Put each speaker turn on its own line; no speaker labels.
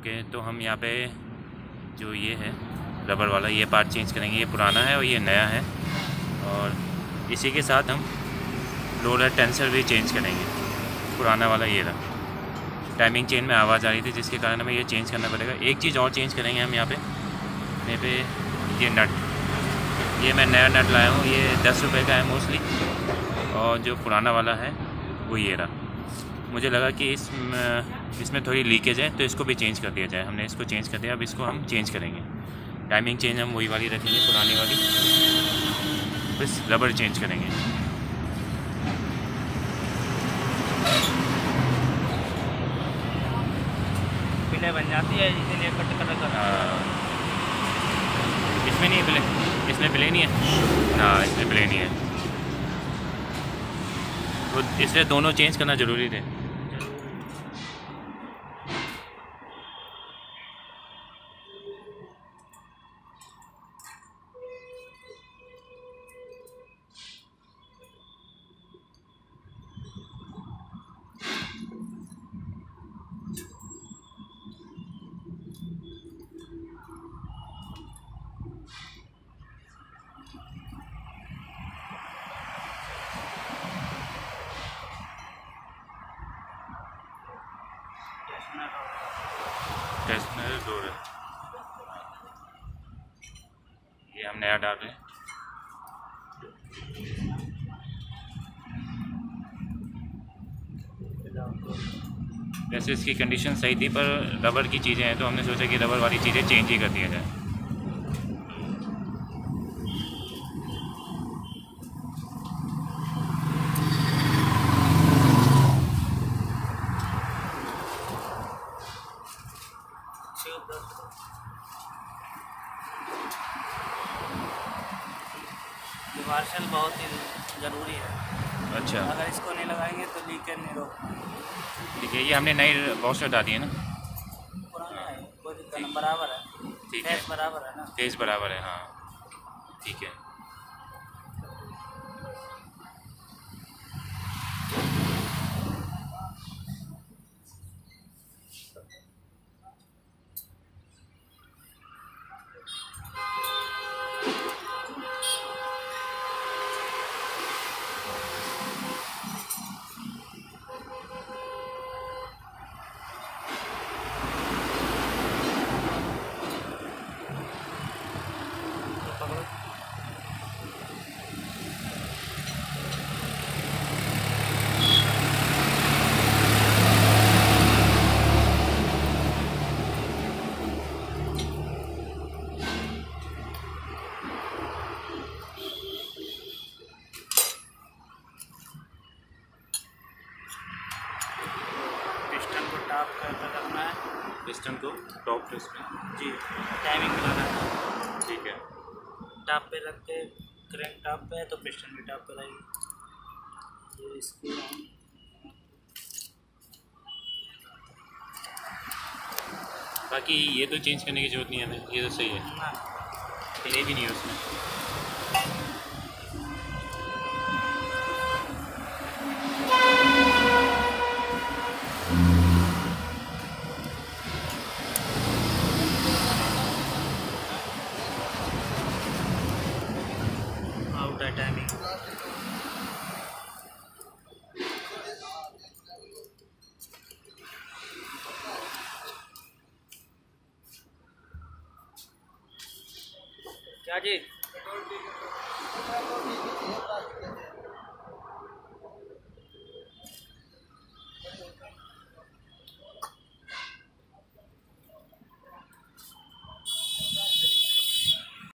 Okay, तो हम यहाँ पे जो ये है रबर वाला ये पार्ट चेंज करेंगे। ये पुराना है और ये नया है, और इसी के साथ हम रोलर टेंसर भी चेंज करेंगे। पुराना वाला ये रहा। टाइमिंग चेन में आवाज़ आ रही थी जिसके कारण हमें ये चेंज करना पड़ेगा। एक चीज़ और चेंज करेंगे हम यहाँ पे ये नट, ये मैं नया नट लाया हूँ, ये 10 रुपये का है मोस्टली, और जो पुराना वाला है वो ये रहा। मुझे लगा कि इसमें थोड़ी लीकेज है तो इसको भी चेंज कर दिया जाए। हमने इसको चेंज कर दिया, अब इसको हम चेंज करेंगे। टाइमिंग चेंज हम वही वाली रखेंगे, पुरानी वाली, बस रबर चेंज करेंगे।
पिले बन जाती है इसीलिए कट कर
इसमें नहीं है प्ले, इसमें प्ले नहीं है। हाँ, इसमें प्ले नहीं है, तो इसलिए दोनों चेंज करना ज़रूरी थे। टेस्टनर डोर है, ये हम नया डाल रहे हैं। वैसे इसकी कंडीशन सही थी, पर रबर की चीज़ें हैं तो हमने सोचा कि रबर वाली चीज़ें चेंज ही कर दिया जाए।
मार्शल बहुत ही ज़रूरी है।
अच्छा,
अगर इसको नहीं लगाएंगे तो लीकेज नहीं रोक।
ठीक है, ये हमने नई वॉश हटा दी है ना।
पुराना है, कोई दिक्कत नहीं, बराबर है,
ठीक है,
फेस बराबर है ना।
फेस बराबर है, हाँ ठीक है।
टॉप पे रखना है,
पिस्टन को टॉप पे इसमें
जी टाइमिंग लगाना है।
ठीक है,
टॉप पे रख के क्रैंक टॉप पे है तो पिस्टन भी टॉप पे रहेगी। ये इसको
बाकी ये तो चेंज करने की जरूरत नहीं है हमें, ये तो सही है,
ना
प्ले भी नहीं है उसमें।
आउट है टाइमिंग। क्या जी?